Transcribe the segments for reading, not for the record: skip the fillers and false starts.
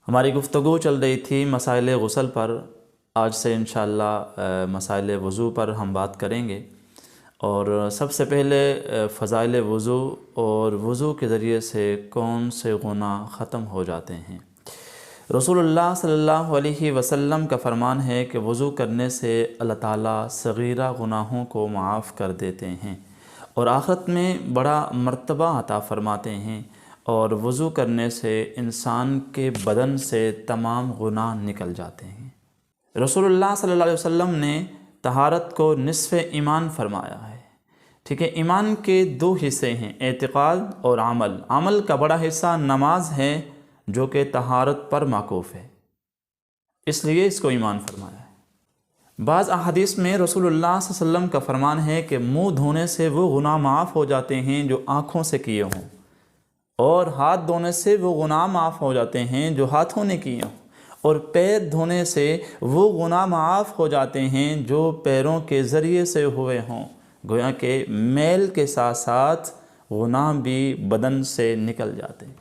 ہماری گفتگو چل رہی تھی مسائل غسل پر۔ آج سے انشاءاللہ مسائل وضو پر ہم بات کریں گے، اور سب سے پہلے فضائل وضو اور وضو کے ذریعے سے کون سے گناہ ختم ہو جاتے ہیں۔ رسول اللہ صلی اللہ علیہ وسلم کا فرمان ہے کہ وضو کرنے سے اللہ تعالیٰ صغیرہ گناہوں کو معاف کر دیتے ہیں اور آخرت میں بڑا مرتبہ عطا فرماتے ہیں، اور وضو کرنے سے انسان کے بدن سے تمام گناہ نکل جاتے ہیں۔ رسول اللہ صلی اللہ علیہ وسلم نے طہارت کو نصف ایمان فرمایا ہے۔ ٹھیک ہے، ایمان کے دو حصے ہیں، اعتقاد اور عمل۔ عمل کا بڑا حصہ نماز ہے جو کہ طہارت پر موقوف ہے، اس لیے اس کو ایمان فرمایا ہے۔ بعض احادیث میں رسول اللہ صلی اللہ علیہ وسلم کا فرمان ہے کہ منہ دھونے سے وہ گناہ معاف ہو جاتے ہیں جو آنکھوں سے کیے ہوں، اور ہاتھ دھونے سے وہ گناہ معاف ہو جاتے ہیں جو ہاتھوں نے کیے ہوں، اور پیر دھونے سے وہ گناہ معاف ہو جاتے ہیں جو پیروں کے ذریعے سے ہوئے ہوں۔ گویا کہ میل کے ساتھ ساتھ گناہ بھی بدن سے نکل جاتے ہیں،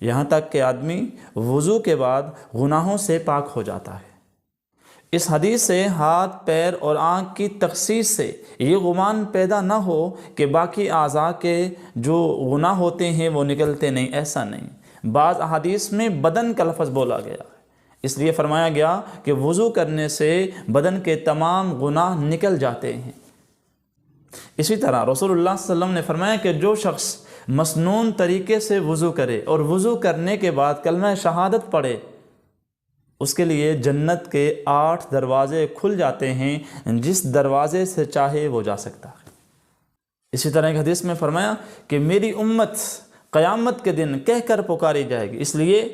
یہاں تک کہ آدمی وضو کے بعد گناہوں سے پاک ہو جاتا ہے۔ اس حدیث سے ہاتھ، پیر اور آنکھ کی تخصیص سے یہ گمان پیدا نہ ہو کہ باقی اعضاء کے جو گناہ ہوتے ہیں وہ نکلتے نہیں، ایسا نہیں۔ بعض احادیث میں بدن کا لفظ بولا گیا ہے، اس لیے فرمایا گیا کہ وضو کرنے سے بدن کے تمام گناہ نکل جاتے ہیں۔ اسی طرح رسول اللہ صلی اللہ علیہ وسلم نے فرمایا کہ جو شخص مسنون طریقے سے وضو کرے اور وضو کرنے کے بعد کلمہ شہادت پڑھے، اس کے لیے جنت کے 8 دروازے کھل جاتے ہیں، جس دروازے سے چاہے وہ جا سکتا ہے۔ اسی طرح ایک حدیث میں فرمایا کہ میری امت قیامت کے دن کہہ کر پکاری جائے گی، اس لیے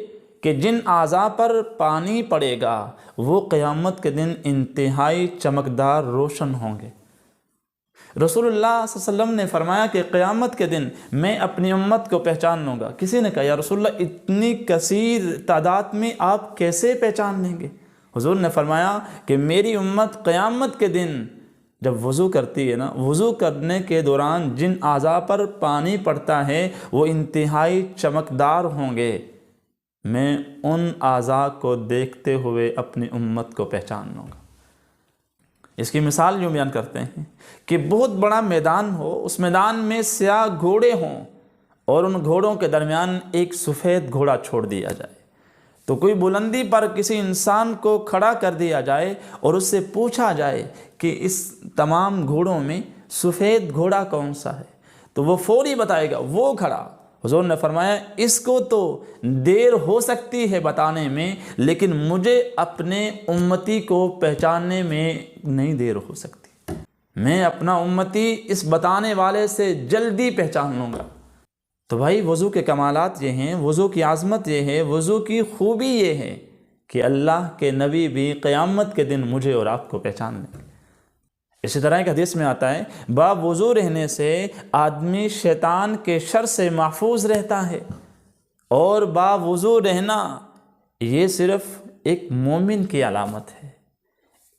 کہ جن اعضاء پر پانی پڑے گا وہ قیامت کے دن انتہائی چمکدار روشن ہوں گے۔ رسول اللہ صلی اللہ علیہ وسلم نے فرمایا کہ قیامت کے دن میں اپنی امت کو پہچان لوں گا۔ کسی نے کہا یا رسول اللہ اتنی کثیر تعداد میں آپ کیسے پہچان لیں گے؟ حضور نے فرمایا کہ میری امت قیامت کے دن جب وضو کرتی ہے نا، وضو کرنے کے دوران جن اعضاء پر پانی پڑتا ہے وہ انتہائی چمکدار ہوں گے۔ میں ان اعضاء کو دیکھتے ہوئے اپنی امت کو پہچان لوں گا۔ اس کی مثال یوں بیان کرتے ہیں کہ بہت بڑا میدان ہو، اس میدان میں سیاہ گھوڑے ہوں اور ان گھوڑوں کے درمیان ایک سفید گھوڑا چھوڑ دیا جائے، تو کوئی بلندی پر کسی انسان کو کھڑا کر دیا جائے اور اس سے پوچھا جائے کہ اس تمام گھوڑوں میں سفید گھوڑا کون سا ہے، تو وہ فوری بتائے گا وہ کھڑا۔ حضور نے فرمایا اس کو تو دیر ہو سکتی ہے بتانے میں، لیکن مجھے اپنے امتی کو پہچاننے میں نہیں دیر ہو سکتی۔ میں اپنا امتی اس بتانے والے سے جلدی پہچان لوں گا۔ تو بھائی وضو کے کمالات یہ ہیں، وضو کی عظمت یہ ہے، وضو کی خوبی یہ ہے کہ اللہ کے نبی بھی قیامت کے دن مجھے اور آپ کو پہچان لیں گے۔ اسی طرح ایک حدیث میں آتا ہے با وضو رہنے سے آدمی شیطان کے شر سے محفوظ رہتا ہے، اور با وضو رہنا یہ صرف ایک مومن کی علامت ہے،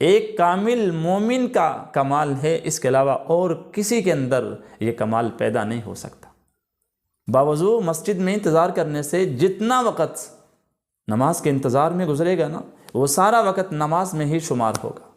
ایک کامل مومن کا کمال ہے، اس کے علاوہ اور کسی کے اندر یہ کمال پیدا نہیں ہو سکتا۔ باوضو مسجد میں انتظار کرنے سے جتنا وقت نماز کے انتظار میں گزرے گا نا، وہ سارا وقت نماز میں ہی شمار ہوگا۔